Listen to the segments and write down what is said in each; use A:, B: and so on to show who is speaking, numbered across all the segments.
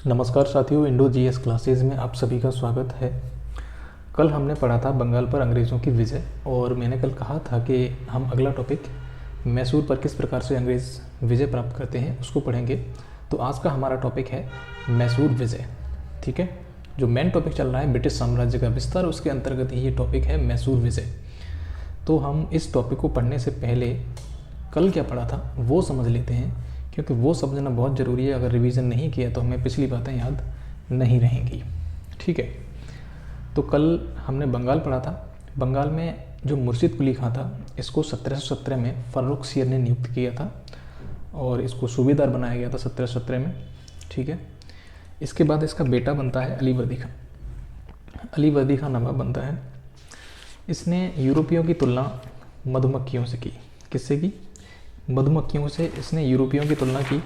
A: नमस्कार साथियों, Indo GS classes में आप सभी का स्वागत है। कल हमने पढ़ा था बंगाल पर अंग्रेज़ों की विजय, और मैंने कल कहा था कि हम अगला टॉपिक मैसूर पर किस प्रकार से अंग्रेज़ विजय प्राप्त करते हैं उसको पढ़ेंगे। तो आज का हमारा टॉपिक है मैसूर विजय। ठीक है, जो मेन टॉपिक चल रहा है ब्रिटिश साम्राज्य का विस्तार, उसके अंतर्गत ही ये टॉपिक है मैसूर विजय। तो हम इस टॉपिक को पढ़ने से पहले कल क्या पढ़ा था वो समझ लेते हैं, क्योंकि वो समझना बहुत ज़रूरी है। अगर रिवीजन नहीं किया तो हमें पिछली बातें याद नहीं रहेंगी। ठीक है, तो कल हमने बंगाल पढ़ा था। बंगाल में जो मुर्शिद कुली खां था, इसको 1717 में फर्रुखसियर ने नियुक्त किया था और इसको सूबेदार बनाया गया था 1717 में। ठीक है, इसके बाद इसका बेटा बनता है अलीवर्दी खां। अलीवर्दी खां नवाब बनता है। इसने यूरोपियों की तुलना मधुमक्खियों से की। किससे की? मधुमक्खियों से इसने यूरोपियों की तुलना की,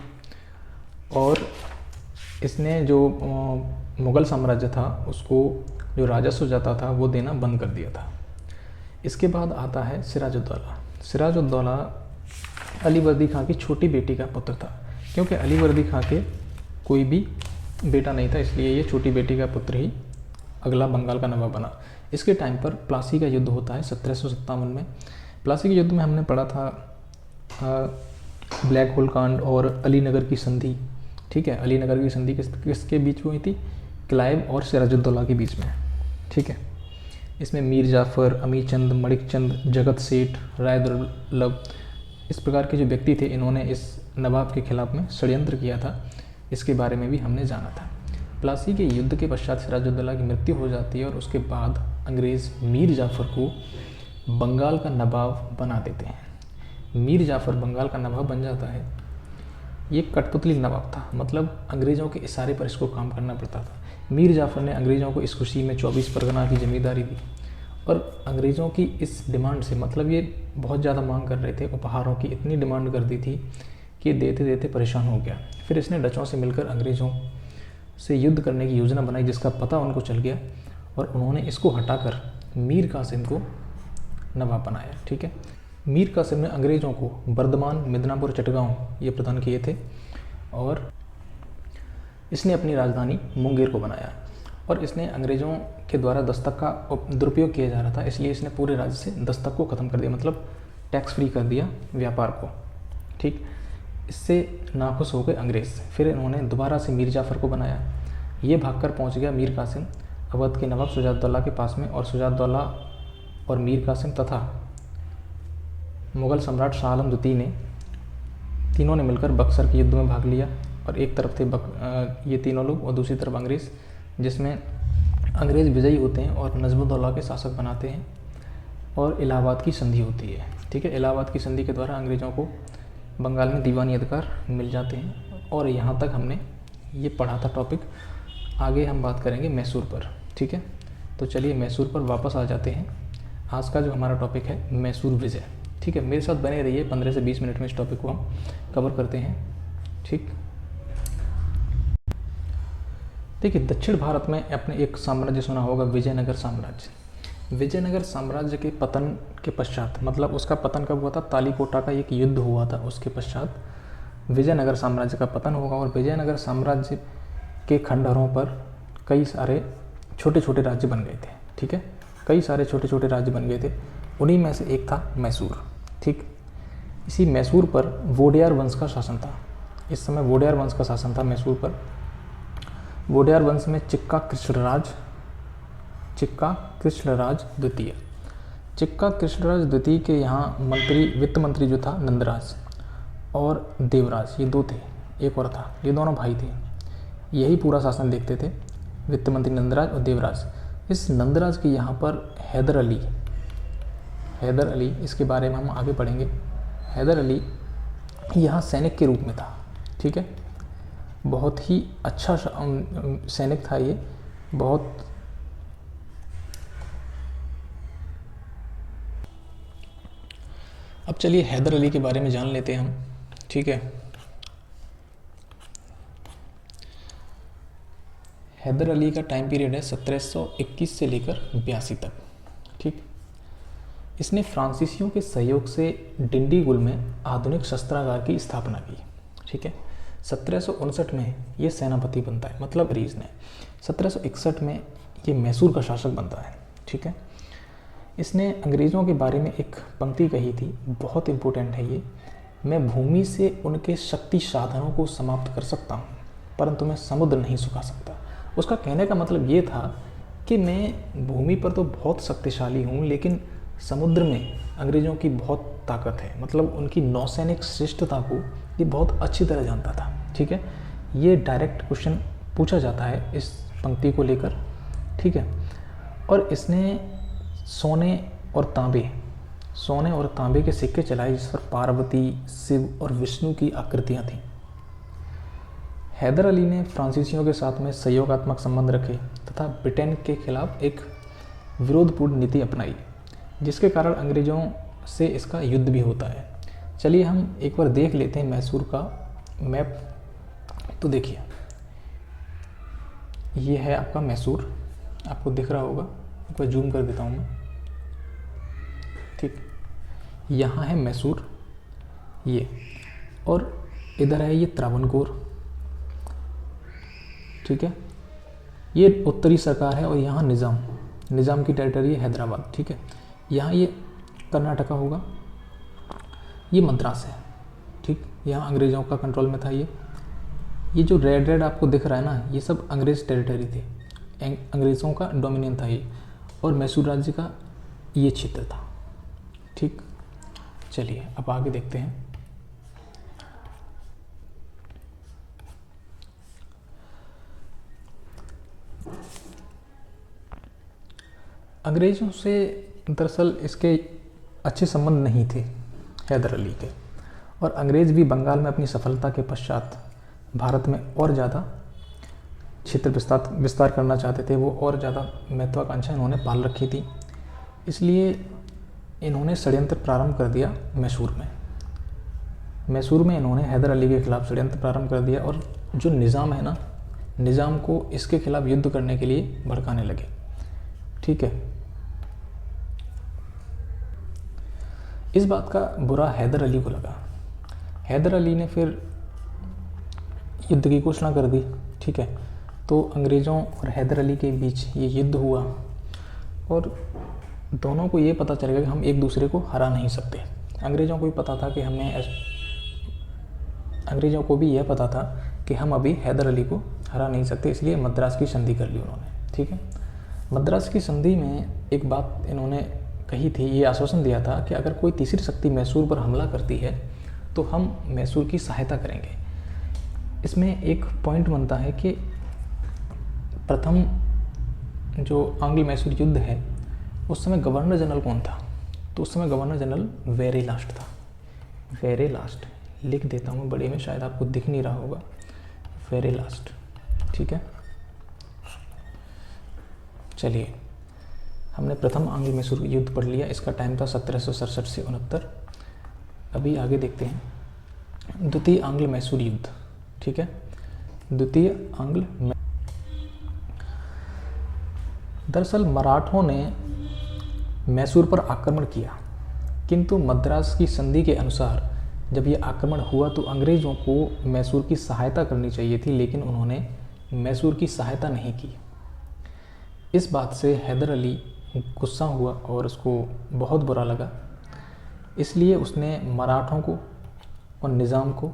A: और इसने जो मुग़ल साम्राज्य था उसको जो राजस्व जाता था वो देना बंद कर दिया था। इसके बाद आता है सिराजुद्दौला। सिराजुद्दौला अलीवर्दी खां की छोटी बेटी का पुत्र था, क्योंकि अलीवर्दी खां के कोई भी बेटा नहीं था, इसलिए ये छोटी बेटी का पुत्र ही अगला बंगाल का नवाब बना। इसके टाइम पर प्लासी का युद्ध होता है 1757 में। प्लासी के युद्ध में हमने पढ़ा था ब्लैक होल कांड और अलीनगर की संधि। ठीक है, अलीनगर की संधि किसके बीच में हुई थी? क्लाइव और सिराजुद्दौला के बीच में। ठीक है, इसमें मीर जाफ़र, अमीर चंद, मणिक चंद, जगत सेठ, राय दुर्लभ, इस प्रकार के जो व्यक्ति थे, इन्होंने इस नवाब के खिलाफ में षड्यंत्र किया था। इसके बारे में भी हमने जाना था। प्लासी के युद्ध के पश्चात सिराजुद्दौला की मृत्यु हो जाती है, और उसके बाद अंग्रेज़ मीर जाफ़र को बंगाल का नवाब बना देते हैं। मीर जाफ़र बंगाल का नवाब बन जाता है। ये कठपुतली नवाब था, मतलब अंग्रेज़ों के इशारे पर इसको काम करना पड़ता था। मीर जाफ़र ने अंग्रेज़ों को इस खुशी में 24 परगना की ज़मींदारी दी, और अंग्रेज़ों की इस डिमांड से, मतलब ये बहुत ज़्यादा मांग कर रहे थे, उपहारों की इतनी डिमांड कर दी थी कि देते देते परेशान हो गया। फिर इसने डचों से मिलकर अंग्रेज़ों से युद्ध करने की योजना बनाई, जिसका पता उनको चल गया, और उन्होंने इसको हटाकर मीर कासिम को नवाब बनाया। ठीक है, मीर कासिम ने अंग्रेज़ों को बर्धमान, मिदनापुर, चटगांव ये प्रदान किए थे, और इसने अपनी राजधानी मुंगेर को बनाया। और इसने अंग्रेज़ों के द्वारा दस्तक का दुरुपयोग किया जा रहा था, इसलिए इसने पूरे राज्य से दस्तक को ख़त्म कर दिया, मतलब टैक्स फ्री कर दिया व्यापार को। ठीक, इससे नाखुश हो गए अंग्रेज़। फिर इन्होंने दोबारा से मीर जाफ़र को बनाया। ये भागकर पहुंच गया मीर कासिम अवध के नवाब शुजाउद्दौला के पास में, और शुजाउद्दौला और मीर कासिम तथा मुग़ल सम्राट शाह आलम द्वितीय ने, तीनों ने मिलकर बक्सर के युद्ध में भाग लिया। और एक तरफ थे ये तीनों लोग, और दूसरी तरफ अंग्रेज़, जिसमें अंग्रेज़ विजयी होते हैं और नजमुद्दौला के शासक बनाते हैं, और इलाहाबाद की संधि होती है। ठीक है, इलाहाबाद की संधि के द्वारा अंग्रेज़ों को बंगाल में दीवानी अधिकार मिल जाते हैं। और यहाँ तक हमने ये पढ़ा था टॉपिक। आगे हम बात करेंगे मैसूर पर। ठीक है, तो चलिए मैसूर पर वापस आ जाते हैं। आज का जो हमारा टॉपिक है मैसूर विजय। ठीक है, मेरे साथ बने रहिए, 15 से 20 मिनट में इस टॉपिक को हम कवर करते हैं। ठीक, देखिए, दक्षिण भारत में अपने एक साम्राज्य सुना होगा, विजयनगर साम्राज्य। विजयनगर साम्राज्य के पतन के पश्चात, मतलब उसका पतन कब हुआ था? तालीकोटा का एक युद्ध हुआ था, उसके पश्चात विजयनगर साम्राज्य का पतन होगा। और विजयनगर साम्राज्य के खंडहरों पर कई सारे छोटे छोटे राज्य बन गए थे। ठीक है, कई सारे छोटे छोटे राज्य बन गए थे, उन्हीं में से एक था मैसूर। ठीक, इसी मैसूर पर वोडेयार वंश का शासन था। इस समय वोडेयार वंश का शासन था मैसूर पर। वोडेयार वंश में चिक्का कृष्णराज द्वितीय। चिक्का कृष्णराज द्वितीय के यहाँ मंत्री, वित्त मंत्री जो था नंदराज और देवराज, ये दो थे, एक और था, ये दोनों भाई थे। यही पूरा शासन देखते थे, वित्त मंत्री नंदराज और देवराज। इस नंदराज के यहाँ पर हैदर अली, इसके बारे में हम आगे पढ़ेंगे। हैदर अली यहाँ सैनिक के रूप में था। ठीक है, बहुत ही अच्छा सैनिक था ये, बहुत अब चलिए हैदर अली के बारे में जान लेते हैं हम। ठीक है, हैदर अली का टाइम पीरियड है 1721 से लेकर 82 तक। ठीक, इसने फ्रांसीसियों के सहयोग से डिंडीगुल में आधुनिक शस्त्रागार की स्थापना की। ठीक है, 1759 में ये सेनापति बनता है, मतलब अंग्रेज ने 1761 में ये मैसूर का शासक बनता है। ठीक है, इसने अंग्रेज़ों के बारे में एक पंक्ति कही थी, बहुत इम्पोर्टेंट है ये, मैं भूमि से उनके शक्ति साधनों को समाप्त कर सकता हूँ परंतु मैं समुद्र नहीं सुखा सकता। उसका कहने का मतलब ये था कि मैं भूमि पर तो बहुत शक्तिशाली हूँ लेकिन समुद्र में अंग्रेज़ों की बहुत ताकत है, मतलब उनकी नौसैनिक श्रेष्ठता को ये बहुत अच्छी तरह जानता था। ठीक है, ये डायरेक्ट क्वेश्चन पूछा जाता है इस पंक्ति को लेकर। ठीक है, और इसने सोने और तांबे के सिक्के चलाए जिस पर पार्वती, शिव और विष्णु की आकृतियाँ थीं। हैदर अली ने फ्रांसीसियों के साथ में सहयोगात्मक संबंध रखे तथा ब्रिटेन के खिलाफ एक विरोधपूर्ण नीति अपनाई जिसके कारण अंग्रेज़ों से इसका युद्ध भी होता है। चलिए हम एक बार देख लेते हैं मैसूर का मैप। तो देखिए, ये है आपका मैसूर, आपको दिख रहा होगा, एक बार जूम कर देता हूँ मैं। ठीक, यहाँ है मैसूर ये, और इधर है ये त्रावणकोर। ठीक है, ये उत्तरी सरकार है और यहाँ निज़ाम की टेरिटरी है हैदराबाद। ठीक है, यहाँ ये कर्नाटका होगा, ये मद्रास है। ठीक, यहाँ अंग्रेज़ों का कंट्रोल में था। ये जो रेड आपको दिख रहा है ना, ये सब अंग्रेज़ टेरिटरी थे, अंग्रेज़ों का डोमिनियन था ये, और मैसूर राज्य का ये क्षेत्र था। ठीक, चलिए अब आगे देखते हैं। अंग्रेज़ों से दरअसल इसके अच्छे संबंध नहीं थे हैदर अली के, और अंग्रेज़ भी बंगाल में अपनी सफलता के पश्चात भारत में और ज़्यादा क्षेत्र विस्तार करना चाहते थे। वो और ज़्यादा महत्वाकांक्षा इन्होंने पाल रखी थी, इसलिए इन्होंने षड्यंत्र प्रारंभ कर दिया मैसूर में इन्होंने हैदर अली के खिलाफ षड्यंत्र प्रारंभ कर दिया, और जो निज़ाम है ना, निज़ाम को इसके खिलाफ युद्ध करने के लिए भड़काने लगे। ठीक है, इस बात का बुरा हैदर अली को लगा। हैदर अली ने फिर युद्ध की घोषणा कर दी। ठीक है, तो अंग्रेज़ों और हैदर अली के बीच ये युद्ध हुआ, और दोनों को ये पता चल गया कि हम एक दूसरे को हरा नहीं सकते। अंग्रेज़ों को भी पता था कि हम अभी हैदर अली को हरा नहीं सकते, इसलिए मद्रास की संधि कर ली उन्होंने। ठीक है, मद्रास की संधि में एक बात इन्होंने कही थी, ये आश्वासन दिया था कि अगर कोई तीसरी शक्ति मैसूर पर हमला करती है तो हम मैसूर की सहायता करेंगे। इसमें एक पॉइंट बनता है कि प्रथम जो आंग्ल मैसूर युद्ध है उस समय गवर्नर जनरल कौन था? तो उस समय गवर्नर जनरल वेरेलास्ट था। वेरेलास्ट लिख देता हूँ बड़े में, शायद आपको दिख नहीं रहा होगा, वेरेलास्ट। ठीक है, चलिए हमने प्रथम आंग्ल मैसूर युद्ध पढ़ लिया, इसका टाइम था 1767 से 69। अभी आगे देखते हैं द्वितीय आंग्ल मैसूर युद्ध। ठीक है, द्वितीय आंग्ल, दरअसल मराठों ने मैसूर पर आक्रमण किया, किंतु मद्रास की संधि के अनुसार जब ये आक्रमण हुआ तो अंग्रेज़ों को मैसूर की सहायता करनी चाहिए थी, लेकिन उन्होंने मैसूर की सहायता नहीं की। इस बात से हैदर अली गुस्सा हुआ और उसको बहुत बुरा लगा, इसलिए उसने मराठों को और निज़ाम को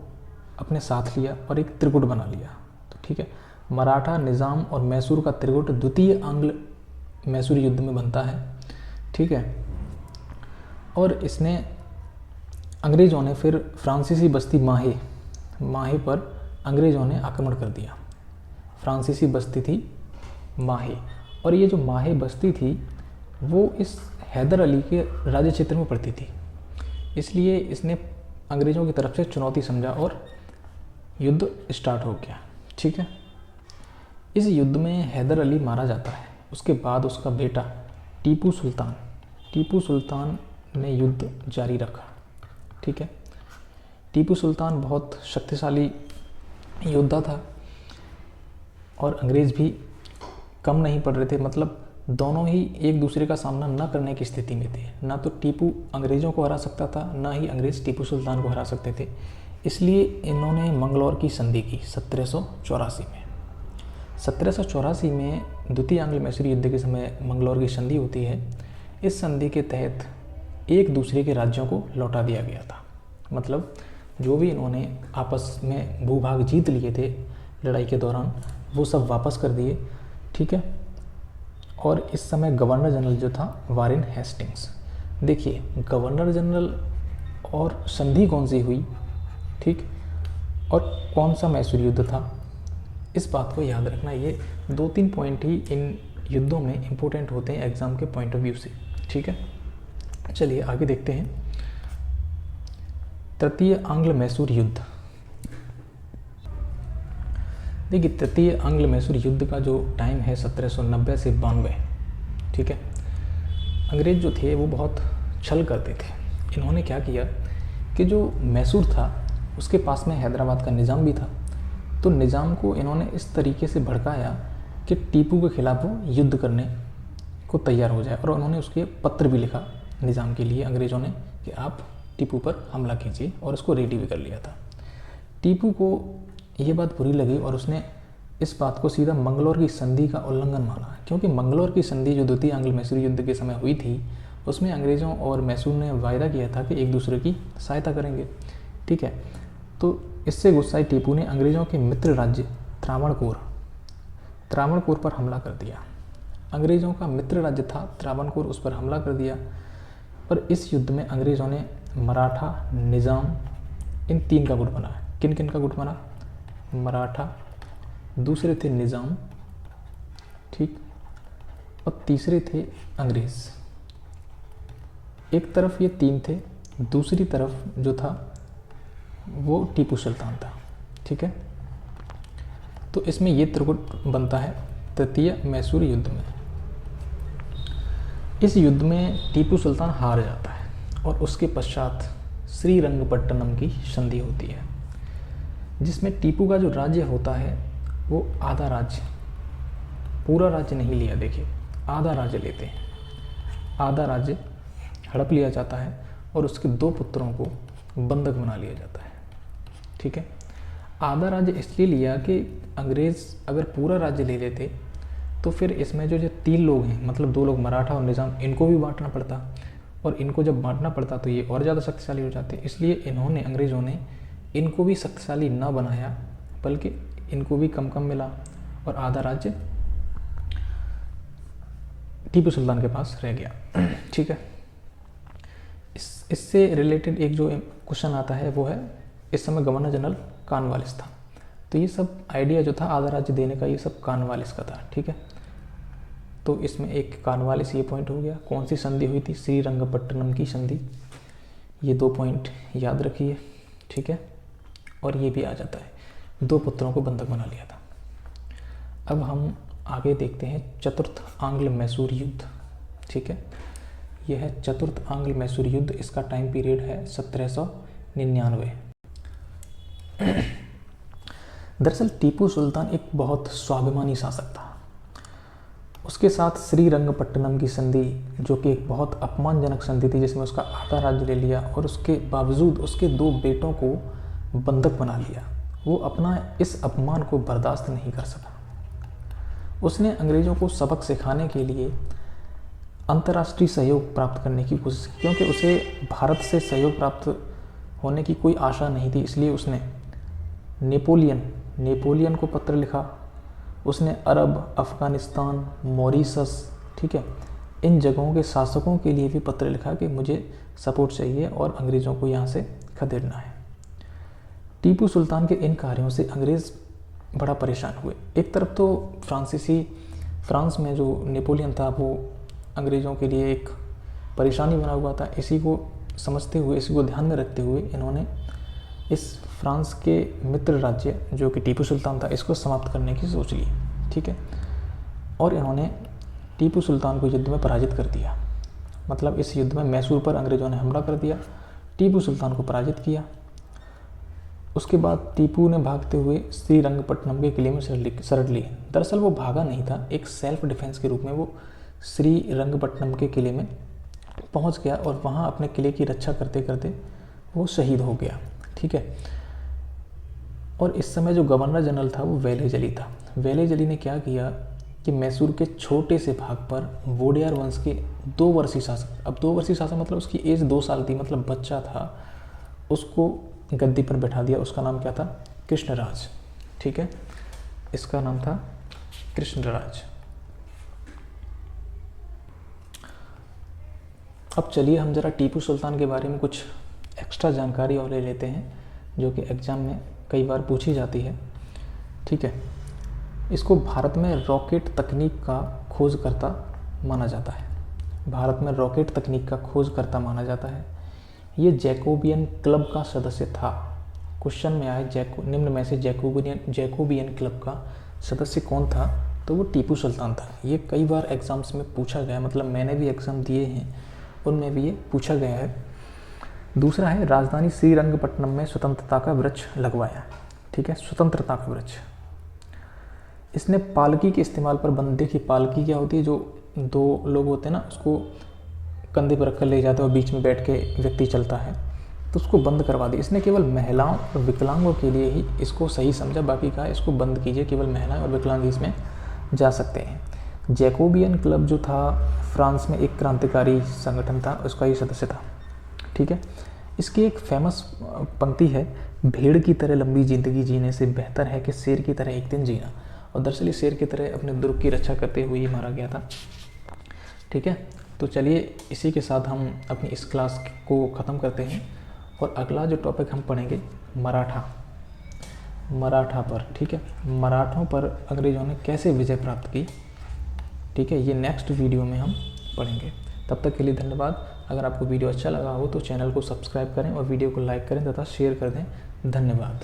A: अपने साथ लिया और एक त्रिगुट बना लिया। तो ठीक है, मराठा, निज़ाम और मैसूर का त्रिगुट द्वितीय आंग्ल मैसूर युद्ध में बनता है। ठीक है, और इसने अंग्रेज़ों ने फिर फ्रांसीसी बस्ती माहे पर अंग्रेज़ों ने आक्रमण कर दिया। फ्रांसीसी बस्ती थी माहे, और ये जो माहे बस्ती थी वो इस हैदर अली के राज्य क्षेत्र में पड़ती थी, इसलिए इसने अंग्रेज़ों की तरफ से चुनौती समझा और युद्ध स्टार्ट हो गया। ठीक है, इस युद्ध में हैदर अली मारा जाता है। उसके बाद उसका बेटा टीपू सुल्तान ने युद्ध जारी रखा। ठीक है, टीपू सुल्तान बहुत शक्तिशाली योद्धा था और अंग्रेज़ भी कम नहीं पड़ रहे थे, मतलब दोनों ही एक दूसरे का सामना न करने की स्थिति में थे। ना तो टीपू अंग्रेज़ों को हरा सकता था, ना ही अंग्रेज़ टीपू सुल्तान को हरा सकते थे। इसलिए इन्होंने मंगलौर की संधि की 1784 में। 1784 में द्वितीय आंग्ल मैसूरी युद्ध के समय मंगलौर की संधि होती है। इस संधि के तहत एक दूसरे के राज्यों को लौटा दिया गया था। मतलब जो भी इन्होंने आपस में भूभाग जीत लिए थे लड़ाई के दौरान, वो सब वापस कर दिए, ठीक है। और इस समय गवर्नर जनरल जो था वारेन हेस्टिंग्स। देखिए, गवर्नर जनरल और संधि कौन सी हुई, ठीक, और कौन सा मैसूर युद्ध था, इस बात को याद रखना। ये 2-3 पॉइंट ही इन युद्धों में इम्पोर्टेंट होते हैं एग्जाम के पॉइंट ऑफ व्यू से, ठीक है। चलिए आगे देखते हैं। तृतीय आंग्ल मैसूर युद्ध। देखिए, तृतीय आंग्ल मैसूर युद्ध का जो टाइम है 1790 से 92, ठीक है। अंग्रेज जो थे वो बहुत छल करते थे। इन्होंने क्या किया कि जो मैसूर था उसके पास में हैदराबाद का निज़ाम भी था, तो निज़ाम को इन्होंने इस तरीके से भड़काया कि टीपू के खिलाफ वो युद्ध करने को तैयार हो जाए। और उन्होंने उसके पत्र भी लिखा निज़ाम के लिए अंग्रेज़ों ने कि आप टीपू पर हमला कीजिए, और उसको रेडी भी कर लिया था। टीपू को ये बात बुरी लगी और उसने इस बात को सीधा मंगलौर की संधि का उल्लंघन माना, क्योंकि मंगलौर की संधि जो द्वितीय आंग्ल मैसूरी युद्ध के समय हुई थी उसमें अंग्रेज़ों और मैसूर ने वायदा किया था कि एक दूसरे की सहायता करेंगे, ठीक है। तो इससे गुस्साए टीपू ने अंग्रेज़ों के मित्र राज्य त्रावणकोर पर हमला कर दिया। अंग्रेज़ों का मित्र राज्य था त्रावणकोर, उस पर हमला कर दिया। और इस युद्ध में अंग्रेज़ों ने मराठा, निज़ाम, इन 3 का गुट बना। किन किन का गुट बना? मराठा, दूसरे थे निज़ाम, ठीक, और तीसरे थे अंग्रेज़। एक तरफ ये 3 थे, दूसरी तरफ जो था वो टीपू सुल्तान था, ठीक है। तो इसमें ये त्रिगुट बनता है तृतीय मैसूर युद्ध में। इस युद्ध में टीपू सुल्तान हार जाता है और उसके पश्चात श्रीरंगपट्टनम की संधि होती है, जिसमें टीपू का जो राज्य होता है वो आधा राज्य, पूरा राज्य नहीं लिया, देखिए आधा राज्य लेते हैं, आधा राज्य हड़प लिया जाता है और उसके 2 पुत्रों को बंधक बना लिया जाता है, ठीक है। आधा राज्य इसलिए लिया कि अंग्रेज़ अगर पूरा राज्य ले लेते तो फिर इसमें जो 3 लोग हैं, मतलब 2 लोग मराठा और निज़ाम, इनको भी बांटना पड़ता, और इनको जब बांटना पड़ता तो ये और ज़्यादा शक्तिशाली हो जाते। इसलिए इन्होंने, अंग्रेज़ों ने इनको भी शक्तिशाली ना बनाया, बल्कि इनको भी कम कम मिला और आधा राज्य टीपू सुल्तान के पास रह गया, ठीक है। इससे रिलेटेड एक जो क्वेश्चन आता है वो है, इस समय गवर्नर जनरल कॉर्नवालिस था। तो ये सब आइडिया जो था आधा राज्य देने का, ये सब कॉर्नवालिस का था, ठीक है। तो इसमें एक कॉर्नवालिस ये पॉइंट हो गया। कौन सी संधि हुई थी? श्रीरंगपट्टनम की संधि। ये 2 पॉइंट याद रखिए, ठीक है। और ये भी आ जाता है, 2 पुत्रों को बंधक बना लिया था। अब हम आगे देखते हैं चतुर्थ आंग्ल मैसूर युद्ध, ठीक है। यह है चतुर्थ आंग्ल मैसूर युद्ध। इसका टाइम पीरियड है 1799। दरअसल टीपू सुल्तान एक बहुत स्वाभिमानी शासक था। उसके साथ श्रीरंगपट्टनम की संधि, जो कि एक बहुत अपमानजनक संधि थी, जिसमें उसका आधा राज्य ले लिया और उसके बावजूद उसके 2 बेटों को बंधक बना लिया, वो अपना इस अपमान को बर्दाश्त नहीं कर सका। उसने अंग्रेज़ों को सबक सिखाने के लिए अंतर्राष्ट्रीय सहयोग प्राप्त करने की कोशिश की, क्योंकि उसे भारत से सहयोग प्राप्त होने की कोई आशा नहीं थी। इसलिए उसने नेपोलियन को पत्र लिखा। उसने अरब, अफ़गानिस्तान, मॉरिशस, ठीक है, इन जगहों के शासकों के लिए भी पत्र लिखा कि मुझे सपोर्ट चाहिए और अंग्रेज़ों को यहाँ से खदेड़ना है। टीपू सुल्तान के इन कार्यों से अंग्रेज़ बड़ा परेशान हुए। एक तरफ तो फ्रांस में जो नेपोलियन था वो अंग्रेज़ों के लिए एक परेशानी बना हुआ था। इसी को समझते हुए, इसी को ध्यान में रखते हुए इन्होंने इस फ्रांस के मित्र राज्य जो कि टीपू सुल्तान था, इसको समाप्त करने की सोच ली, ठीक है। और इन्होंने टीपू सुल्तान को युद्ध में पराजित कर दिया। मतलब इस युद्ध में मैसूर पर अंग्रेज़ों ने हमला कर दिया, टीपू सुल्तान को पराजित किया। उसके बाद टीपू ने भागते हुए श्रीरंगपट्टनम के किले में शरण ली। दरअसल वो भागा नहीं था, एक सेल्फ डिफेंस के रूप में वो श्रीरंगपट्टनम के किले में पहुंच गया और वहां अपने किले की रक्षा करते करते वो शहीद हो गया, ठीक है। और इस समय जो गवर्नर जनरल था वो वेलेजली था। वेलेजली ने क्या किया कि मैसूर के छोटे से भाग पर वोडेयार वंश के 2 वर्षीय शासक, अब 2 वर्षीय शासक मतलब उसकी एज 2 साल थी, मतलब बच्चा था, उसको गद्दी पर बैठा दिया। उसका नाम क्या था? कृष्णराज। ठीक है, इसका नाम था कृष्णराज। अब चलिए हम ज़रा टीपू सुल्तान के बारे में कुछ एक्स्ट्रा जानकारी और ले लेते हैं, जो कि एग्ज़ाम में कई बार पूछी जाती है। ठीक है, इसको भारत में रॉकेट तकनीक का खोजकर्ता माना जाता है। भारत में रॉकेट तकनीक का खोजकर्ता माना जाता है। ये जैकोबियन क्लब का सदस्य था। क्वेश्चन में आए निम्न में से जैकोबियन क्लब का सदस्य कौन था? तो वो टीपू सुल्तान था। ये कई बार एग्जाम्स में पूछा गया, मतलब मैंने भी एग्ज़ाम दिए हैं, उनमें भी ये पूछा गया है। दूसरा है राजधानी श्रीरंगपट्टनम में स्वतंत्रता का वृक्ष लगवाया। ठीक है, स्वतंत्रता का वृक्ष। इसने पालकी के इस्तेमाल पर बंद, देखिए पालकी क्या होती है, जो 2 लोग होते हैं ना, उसको कंधे पर रखकर ले जाते हैं और बीच में बैठ के व्यक्ति चलता है, तो उसको बंद करवा दिया। इसने केवल महिलाओं और विकलांगों के लिए ही इसको सही समझा, बाकी कहा इसको बंद कीजिए, केवल महिलाएं और विकलांग इसमें जा सकते हैं। जैकोबियन क्लब जो था फ्रांस में एक क्रांतिकारी संगठन था, उसका ये सदस्य था। ठीक है, इसकी एक फेमस पंक्ति है, भेड़ की तरह लंबी जिंदगी जीने से बेहतर है कि शेर की तरह एक दिन जीना। और दरअसल ये शेर की तरह अपने दुर्ग की रक्षा करते हुए ही मारा गया था। ठीक है, तो चलिए इसी के साथ हम अपनी इस क्लास को ख़त्म करते हैं और अगला जो टॉपिक हम पढ़ेंगे मराठा पर। ठीक है, मराठों पर अंग्रेज़ों ने कैसे विजय प्राप्त की। ठीक है, ये नेक्स्ट वीडियो में हम पढ़ेंगे। तब तक के लिए धन्यवाद। अगर आपको वीडियो अच्छा लगा हो तो चैनल को सब्सक्राइब करें और वीडियो को लाइक करें तथा शेयर कर दें। धन्यवाद।